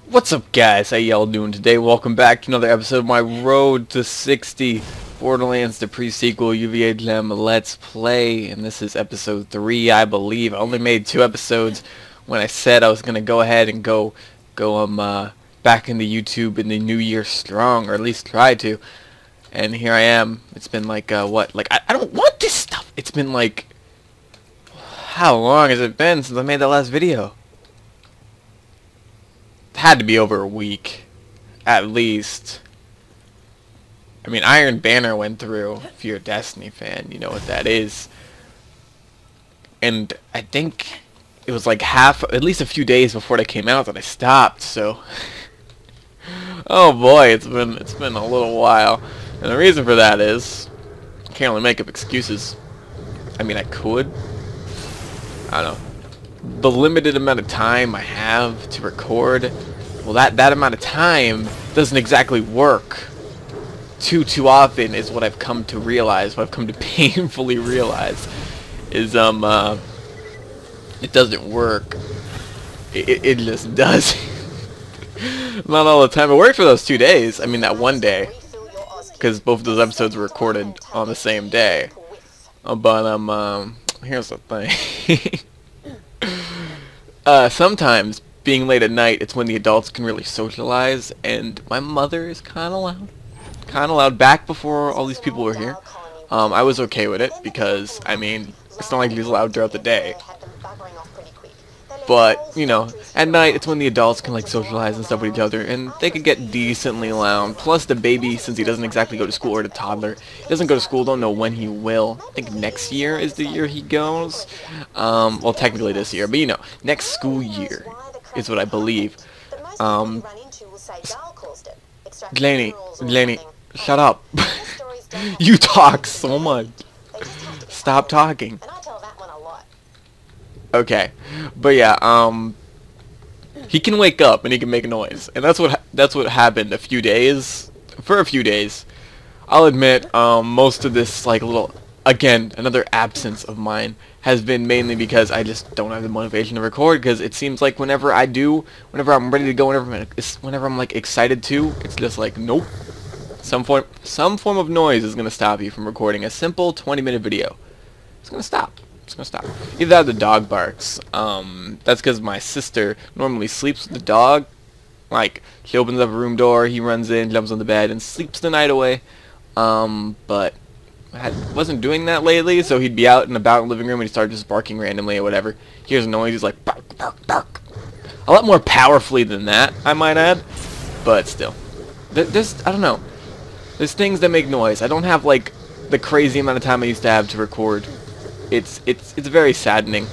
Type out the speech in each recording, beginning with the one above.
What's up, guys? How y'all doing today? Welcome back to another episode of my Road to 60 Borderlands the pre-sequel UVA Gem Let's Play, and this is episode 3, I believe. I only made 2 episodes when I said I was gonna go ahead and go back into YouTube in the new year strong, or at least try to. And here I am. It's been like what? Like I don't want this stuff. It's been like, how long has it been since I made that last video? Had to be over a week, at least. I mean, Iron Banner went through. If you're a Destiny fan, you know what that is. And I think it was like at least a few days before that came out that I stopped. So, oh boy, it's been a little while. And the reason for that is I can't really make up excuses. I mean, I could. I don't know. The limited amount of time I have to record, well, that amount of time doesn't exactly work too often, is what I've come to realize, what I've come to painfully realize, is it doesn't work. It just does. Not all the time. It worked for those 2 days. I mean, that one day, because both of those episodes were recorded on the same day. But here's the thing. Sometimes, being late at night, it's when the adults can really socialize, and my mother is kind of loud. Kind of loud. Back before all these people were here, I was okay with it, because, I mean, it's not like she's loud throughout the day. But, you know, at night, it's when the adults can, like, socialize and stuff with each other, and they could get decently loud. Plus, the baby, since he doesn't exactly go to school, or the toddler, he doesn't go to school, don't know when he will. I think next year is the year he goes. Well, technically this year, but, you know, next school year is what I believe. Delaney, shut up. You talk so much. Stop talking. Okay, but yeah, he can wake up and he can make noise, and that's what happened for a few days. I'll admit, most of this, like, again, another absence of mine has been mainly because I just don't have the motivation to record, because it seems like whenever I'm ready to go, whenever I'm like excited to, it's just like, nope. Some form of noise is gonna stop you from recording a simple 20-minute video. It's gonna stop. It's gonna stop. Either that or the dog barks. That's because my sister normally sleeps with the dog. Like, she opens up a room door, he runs in, jumps on the bed, and sleeps the night away. But I wasn't doing that lately, so he'd be out and about in the living room and he'd start just barking randomly or whatever. He hears a noise, he's like, bark, bark, bark. A lot more powerfully than that, I might add. But still. I don't know. There's things that make noise. I don't have, like, the crazy amount of time I used to have to record. It's very saddening.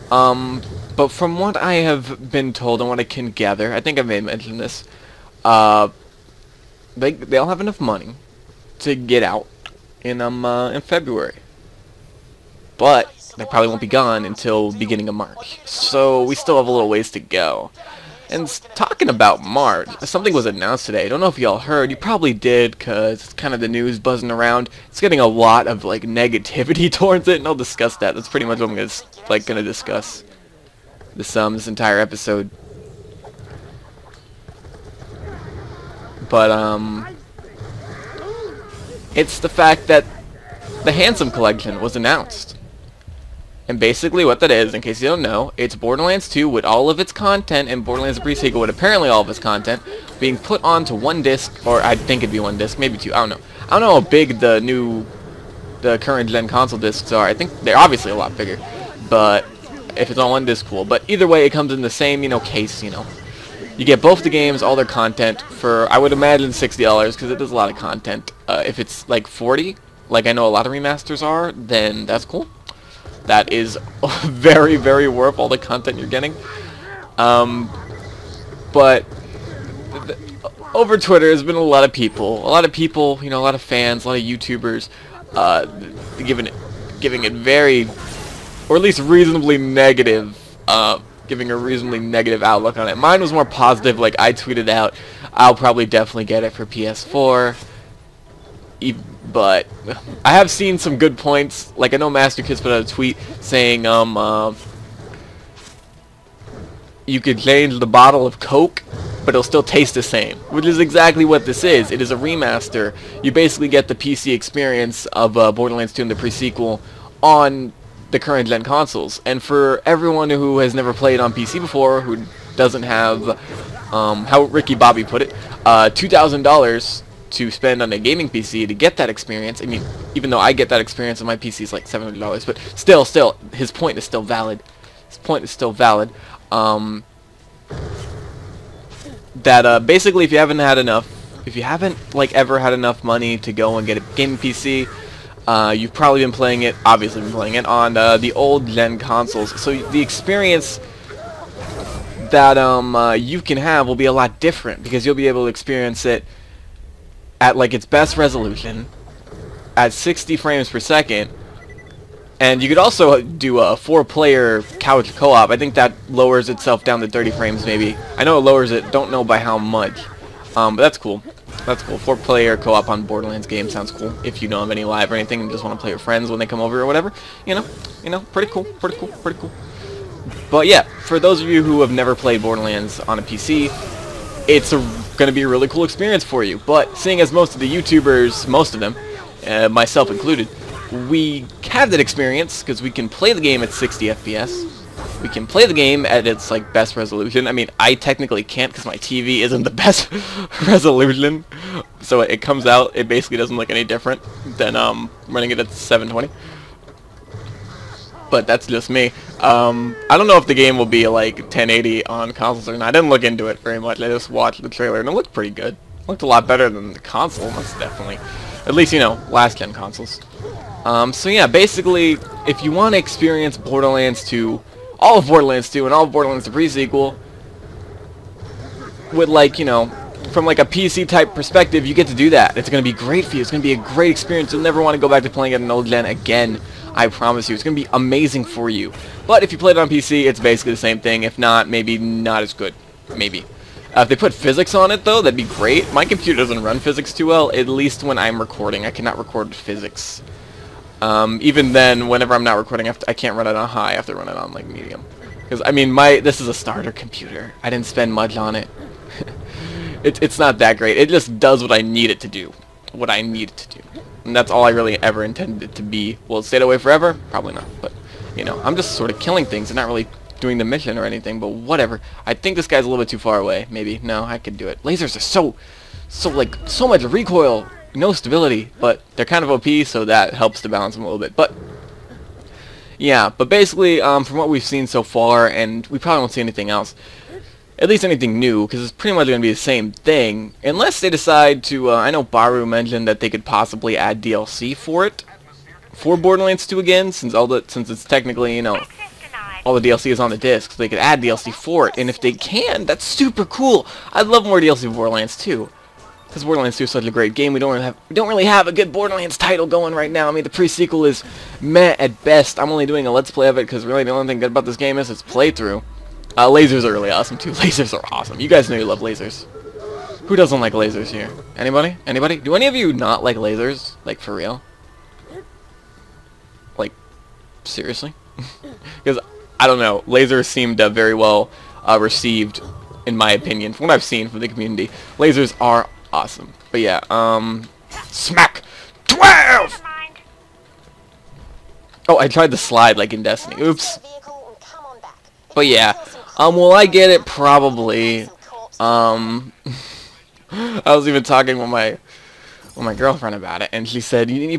But from what I have been told and what I can gather, I think I may have mentioned this, they'll have enough money to get out in February. But they probably won't be gone until beginning of March. So we still have a little ways to go. And talking about March, something was announced today. I don't know if y'all heard. You probably did, because it's kind of the news buzzing around. It's getting a lot of, like, negativity towards it, and I'll discuss that. That's pretty much what I'm gonna discuss this entire episode. But it's the fact that the Handsome Collection was announced. And basically what that is, in case you don't know, it's Borderlands 2 with all of its content, and Borderlands the pre-sequel with apparently all of its content being put onto one disc, or I think it'd be one disc, maybe 2, I don't know. I don't know how big the current gen console discs are. I think they're obviously a lot bigger, but if it's on one disc, cool. But either way, it comes in the same, case, You get both the games, all their content, for, I would imagine, $60, because it does a lot of content. If it's like 40, like I know a lot of remasters are, then that's cool. That is very, very worth all the content you're getting. But over Twitter, there's been a lot of people, a lot of fans, a lot of YouTubers, giving it very, or at least reasonably negative, giving a reasonably negative outlook on it. Mine was more positive. Like, I tweeted out, I'll probably definitely get it for PS4. But I have seen some good points. Like, I know Master Kids put out a tweet saying, you could change the bottle of Coke but it'll still taste the same, which is exactly what this is. It is a remaster. You basically get the PC experience of Borderlands 2 and the pre-sequel on the current gen consoles. And for everyone who has never played on PC before, who doesn't have, how Ricky Bobby put it, $2,000 to spend on a gaming PC to get that experience. I mean, even though I get that experience on my PC is like $700, but still, his point is still valid. His point is still valid. That basically, if you haven't like ever had enough money to go and get a gaming PC, you've probably been playing it, obviously been playing it on the old gen consoles. So the experience that you can have will be a lot different, because you'll be able to experience it at like its best resolution, at 60 frames per second, and you could also do a 4-player couch co-op. I think that lowers itself down to 30 frames maybe. I know it lowers it, don't know by how much, but that's cool. That's cool. 4-player co-op on Borderlands game sounds cool. If you don't have any live or anything and just want to play with friends when they come over or whatever, you know, pretty cool. But yeah, for those of you who have never played Borderlands on a PC, it's going to be a really cool experience for you. But seeing as most of the YouTubers, most of them, myself included, we have that experience because we can play the game at 60 FPS. We can play the game at its like best resolution. I mean, I technically can't because my TV isn't the best resolution. So it comes out, it basically doesn't look any different than running it at 720. But that's just me. I don't know if the game will be like 1080 on consoles or not. I didn't look into it very much. I just watched the trailer and it looked pretty good. It looked a lot better than the console, most definitely. At least, you know, last gen consoles. So yeah, basically, if you want to experience Borderlands 2, all of Borderlands 2 and all of Borderlands the pre-sequel, with like, you know, from like a PC type perspective, you get to do that. It's going to be great for you. It's going to be a great experience. You'll never want to go back to playing it on an old gen again. I promise you. It's going to be amazing for you. But if you play it on PC, it's basically the same thing. If not, maybe not as good. Maybe. If they put physics on it, though, that'd be great. My computer doesn't run physics too well, at least when I'm recording. I cannot record with physics. Even then, whenever I'm not recording, I can't run it on high. I have to run it on, like, medium. Because, I mean, this is a starter computer. I didn't spend much on it. It's not that great. It just does what I need it to do. What I need it to do. And that's all I really ever intended it to be. Will it stay that way forever? Probably not. But, you know, I'm just sort of killing things and not really doing the mission or anything, but whatever. I think this guy's a little bit too far away. Maybe. No, I could do it. Lasers are so much recoil. No stability, but they're kind of OP, so that helps to balance them a little bit. But yeah, but basically, from what we've seen so far, and we probably won't see anything else, at least anything new, because it's pretty much going to be the same thing, unless they decide to, I know Baru mentioned that they could possibly add DLC for it, for Borderlands 2 again, since it's technically, you know, all the DLC is on the disc, so they could add DLC for it, and if they can, that's super cool. I'd love more DLC for Borderlands 2. Because Borderlands 2 is such a great game, we don't really have a good Borderlands title going right now. I mean, the pre-sequel is meh at best. I'm only doing a let's play of it because really the only thing good about this game is its playthrough. Lasers are really awesome too. Lasers are awesome. You guys know you love lasers. Who doesn't like lasers here? Anybody? Anybody? Do any of you not like lasers? Like, for real? Like, seriously? Because, I don't know, lasers seemed very well received, in my opinion, from what I've seen from the community. Lasers are awesome. But yeah, smack 12! Oh, I tried the slide like in Destiny. Oops. But yeah, will I get it? Probably. I was even talking with my girlfriend about it, and she said, you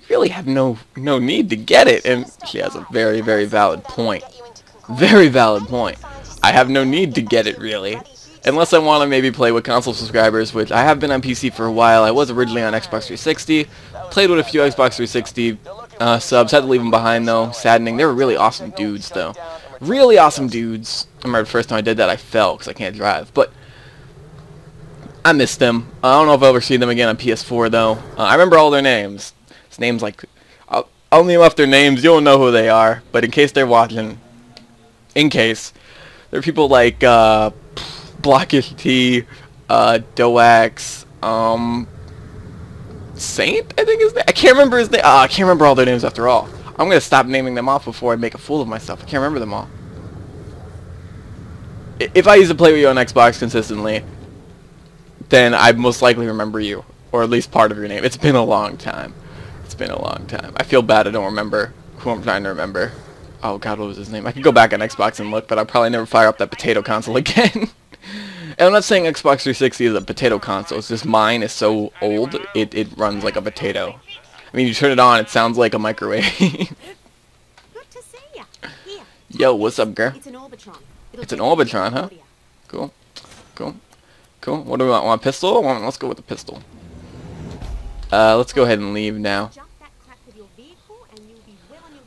really have no need to get it, and she has a very, very valid point. Very valid point. I have no need to get it, really. Unless I want to maybe play with console subscribers, which I have been on PC for a while. I was originally on Xbox 360. Played with a few Xbox 360 subs. Had to leave them behind, though. Saddening. They were really awesome dudes, though. Really awesome dudes. I remember the first time I did that, I fell because I can't drive. But I missed them. I don't know if I'll ever see them again on PS4, though. I remember all their names. It's names like... I'll name off their names. You'll know who they are. But in case they're watching... In case... There are people like... Blockish T, Doax, Saint, I think his name. I can't remember his name. I can't remember all their names after all. I'm gonna stop naming them off before I make a fool of myself. I can't remember them all. if I used to play with you on Xbox consistently, then I most likely remember you, or at least part of your name. It's been a long time. It's been a long time. I feel bad I don't remember who I'm trying to remember. Oh god, what was his name? I could go back on Xbox and look, but I'll probably never fire up that potato console again. And I'm not saying Xbox 360 is a potato console. It's just mine is so old, it runs like a potato. I mean, you turn it on, it sounds like a microwave. Good to see ya. Here. Yo, what's up, girl? It's an Orbitron. It's an Orbitron, huh? Cool. Cool. Cool. What do we want? Want a pistol? Let's go with the pistol. Let's go ahead and leave now.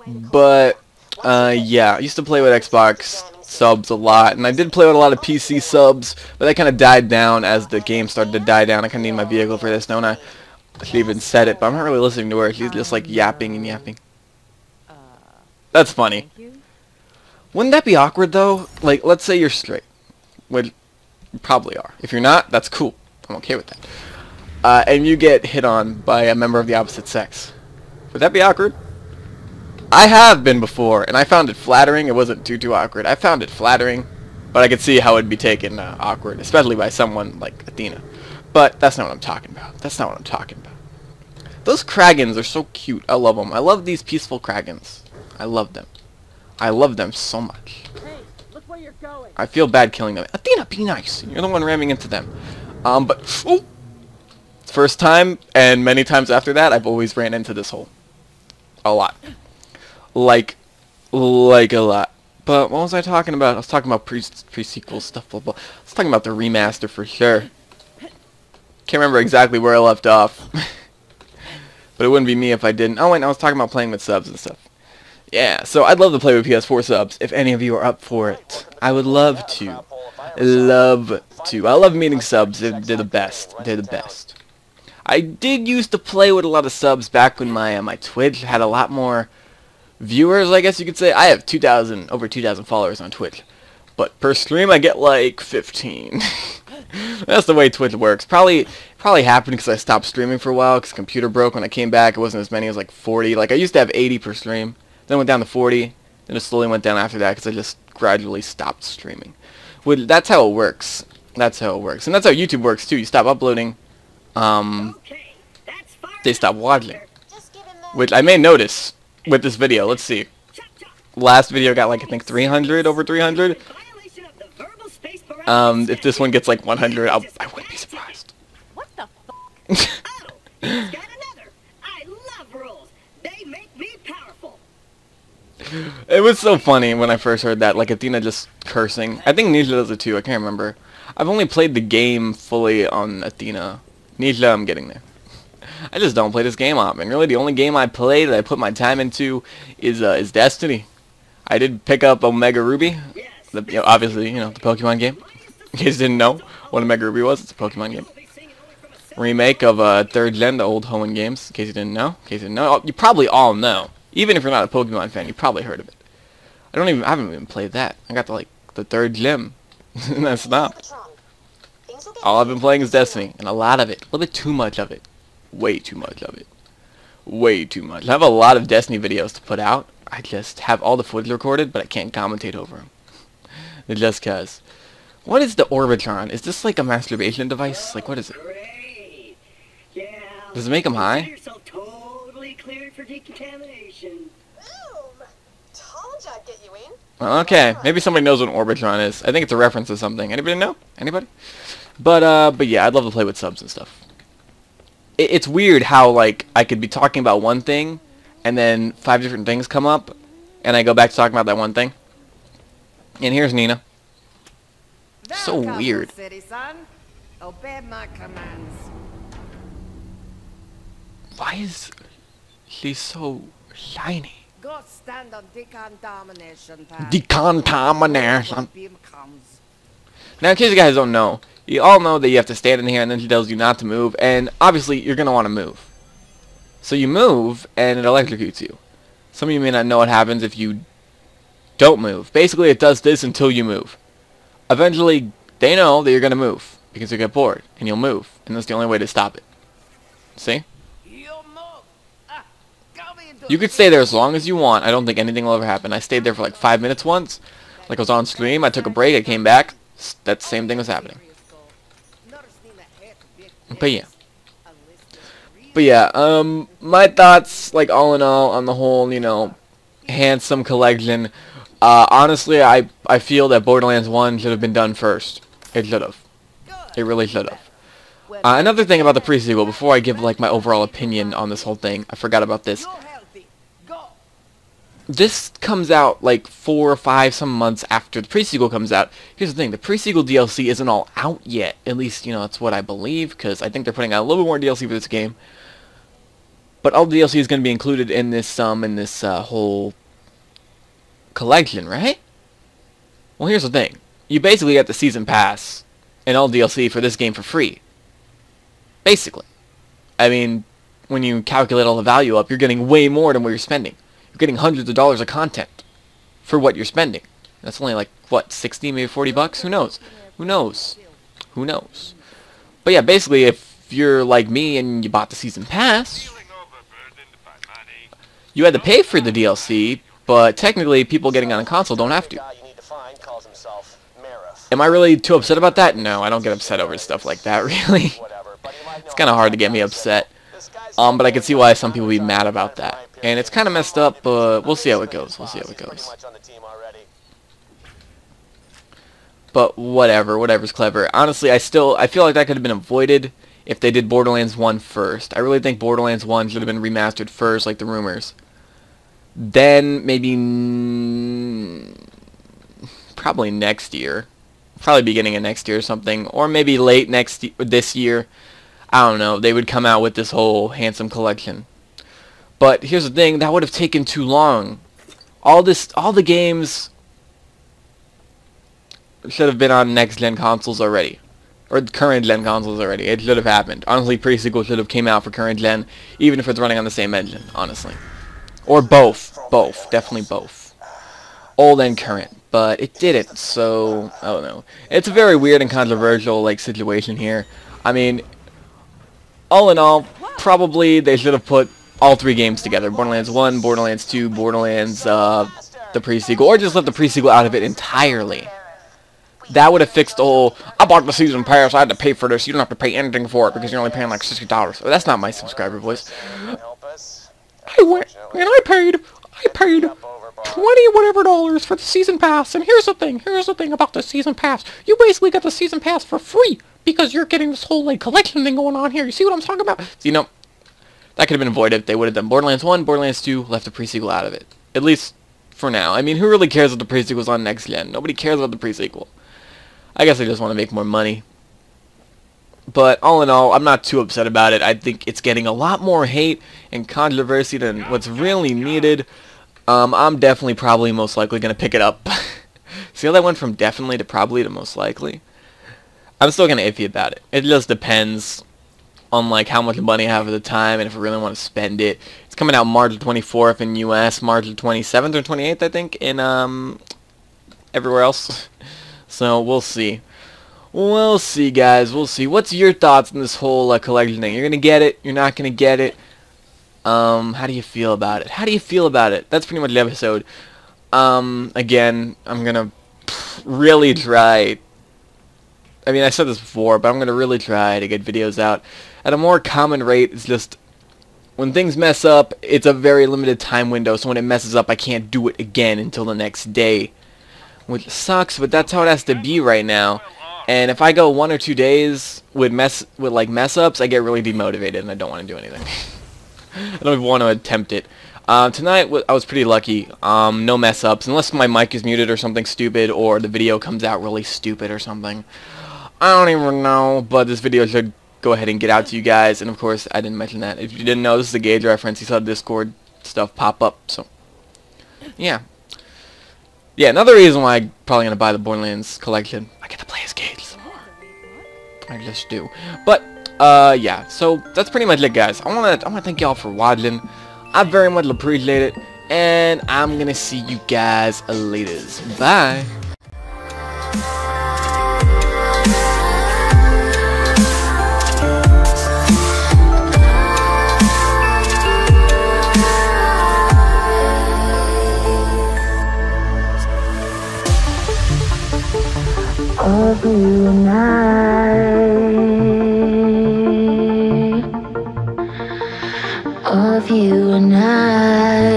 But, yeah, I used to play with Xbox subs a lot, and I did play with a lot of PC subs, but that kind of died down as the game started to die down. I kind of need my vehicle for this, don't I? She even said it, but I'm not really listening to her. She's just like yapping and yapping. That's funny. Wouldn't that be awkward though? Like, let's say you're straight. Which you probably are. If you're not, that's cool. I'm okay with that. And you get hit on by a member of the opposite sex. Would that be awkward? I have been before, and I found it flattering. It wasn't too awkward. I found it flattering, but I could see how it'd be taken awkward, especially by someone like Athena. But that's not what I'm talking about. That's not what I'm talking about. Those Kragans are so cute. I love them. I love these peaceful Kragans. I love them. I love them so much. Hey, look where you're going. I feel bad killing them. Athena, be nice. You're the one ramming into them. But ooh, first time and many times after that, I've always ran into this hole. A lot. Like a lot. But what was I talking about? I was talking about pre-sequel stuff. Blah, blah. I was talking about the remaster for sure. Can't remember exactly where I left off. But it wouldn't be me if I didn't. Oh wait, no, I was talking about playing with subs and stuff. Yeah, so I'd love to play with PS4 subs if any of you are up for it. I would love to. Love to. I love meeting subs. They're the best. They're the best. I did used to play with a lot of subs back when my Twitch had a lot more viewers, I guess you could say. I have over 2,000 followers on Twitch. But per stream I get like 15. That's the way Twitch works. Probably happened because I stopped streaming for a while because computer broke. When I came back, it wasn't as many. It was like 40. Like I used to have 80 per stream. Then it went down to 40. Then it slowly went down after that because I just gradually stopped streaming. That's how it works. That's how it works. And that's how YouTube works too. You stop uploading. They stop watching. Which I may notice with this video. Let's see. Last video got like I think 300, over 300. If this one gets like 100, I wouldn't be surprised. What the fuck? Oh, got another. I love rules. They make me powerful. It was so funny when I first heard that, like Athena just cursing. I think Nisha does it too, I can't remember. I've only played the game fully on Athena. Nisha, I'm getting there. I just don't play this game often. Really, the only game I play that I put my time into is Destiny. I did pick up Omega Ruby. Obviously, the Pokemon game. In case you didn't know what Omega Ruby was, it's a Pokemon game. Remake of 3rd gen, the old Hoenn games. In case you didn't know. You probably all know. Even if you're not a Pokemon fan, you probably heard of it. I haven't even played that. I got to like the 3rd gym. And that's not. All I've been playing is Destiny, and a lot of it. A little bit too much of it. Way too much of it. Way too much. I have a lot of Destiny videos to put out. I just have all the footage recorded, but I can't commentate over them. Just cause. What is the Orbitron? Is this like a masturbation device? Like, what is it? Does it make them high? Totally cleared for decontamination. Okay, maybe somebody knows what an Orbitron is. I think it's a reference to something. Anybody know? Anybody? But yeah, I'd love to play with subs and stuff. It's weird how, like, I could be talking about one thing, and then 5 different things come up, and I go back to talking about that one thing. And here's Nina. So weird. City, son. Obey my commands. Why is she so shiny? Go stand on decontamination pad. Decontamination. Beam comes. Now, in case you guys don't know, you all know that you have to stand in here, and then she tells you not to move, and obviously you're gonna want to move. So you move, and it electrocutes you. Some of you may not know what happens if you don't move. Basically, it does this until you move. Eventually, they know that you're gonna move because you get bored, and you'll move, and that's the only way to stop it. See? You could stay there as long as you want. I don't think anything will ever happen. I stayed there for like 5 minutes once. Like I was on stream, I took a break, I came back, That same thing was happening. But yeah. My thoughts, like, all in all, on the whole, you know, handsome collection. Honestly, I feel that Borderlands 1 should have been done first. It should have. It really should have. Another thing about the pre-sequel, before I give, like, my overall opinion on this whole thing, I forgot about this. This comes out, like, 4 or 5 some months after the pre-sequel comes out. Here's the thing, the pre-sequel DLC isn't all out yet. At least, you know, that's what I believe, because I think they're putting out a little bit more DLC for this game. But all the DLC is going to be included in this whole collection, right? Well, here's the thing. You basically get the Season Pass and all DLC for this game for free. Basically. I mean, when you calculate all the value up, you're getting way more than what you're spending. You're getting hundreds of dollars of content for what you're spending. That's only like, what, 60, maybe 40 bucks? Who knows? Who knows? Who knows? But yeah, basically, if you're like me and you bought the Season Pass, you had to pay for the DLC, but technically people getting on a console don't have to. Am I really too upset about that? No, I don't get upset over stuff like that, really. It's kind of hard to get me upset. But I can see why some people would be mad about that. And it's kind of messed up, but we'll see how it goes. We'll see how it goes. But whatever's clever. Honestly, I feel like that could have been avoided if they did Borderlands 1 first. I really think Borderlands 1 should have been remastered first, like the rumors. Then maybe probably next year, probably beginning of next year or something, or maybe late this year. I don't know. They would come out with this whole handsome collection. But here's the thing: that would have taken too long. All the games should have been on next-gen consoles already, or current-gen consoles already. It should have happened. Honestly, pre-sequel should have came out for current-gen, even if it's running on the same engine. Honestly. Or both. Both. Definitely both. Old and current. But it didn't, so I don't know. It's a very weird and controversial, like, situation here. I mean, all in all, probably they should have put all 3 games together. Borderlands 1, Borderlands 2, Borderlands, the pre-sequel. Or just left the pre-sequel out of it entirely. That would have fixed the whole, I bought the season pass, I had to pay for this, you don't have to pay anything for it because you're only paying like $60. Well, that's not my subscriber voice. I went and I paid 20 whatever dollars for the season pass, and here's the thing about the season pass. You basically got the season pass for free because you're getting this whole like collection thing going on here. You see what I'm talking about? So, you know, that could have been avoided if they would have done Borderlands 1, Borderlands 2, left the pre-sequel out of it. At least for now. I mean, who really cares if the pre-sequel's on next gen? Nobody cares about the pre-sequel. I guess they just want to make more money. But all in all, I'm not too upset about it. I think it's getting a lot more hate and controversy than what's really needed. I'm definitely probably most likely going to pick it up. See how that went from definitely to probably to most likely? I'm still kind of iffy about it. It just depends on like how much money I have at the time and if I really want to spend it. It's coming out March 24th in US, March 27th or 28th I think in everywhere else. So we'll see. We'll see, guys. We'll see. What's your thoughts on this whole collection thing? You're gonna get it? You're not gonna get it? How do you feel about it? How do you feel about it? That's pretty much the episode. Again, I'm gonna really try. I mean, I said this before, but I'm gonna really try to get videos out at a more common rate. It's just when things mess up, it's a very limited time window. So when it messes up, I can't do it again until the next day, which sucks. But that's how it has to be right now. And if I go 1 or 2 days with mess ups, I get really demotivated and I don't want to do anything. I don't even want to attempt it. Tonight I was pretty lucky. No mess ups, unless my mic is muted or something stupid, or the video comes out really stupid or something. I don't even know, but this video should go ahead and get out to you guys. And of course, I didn't mention that. If you didn't know, this is a Gage reference. You saw Discord stuff pop up, so yeah. Yeah, another reason why I'm probably gonna buy the Borderlands collection. I get to play as Gage some more. I just do. But yeah. So that's pretty much it, guys. I wanna thank y'all for watching. I very much appreciate it, and I'm gonna see you guys later. Bye. Oh. of you and I.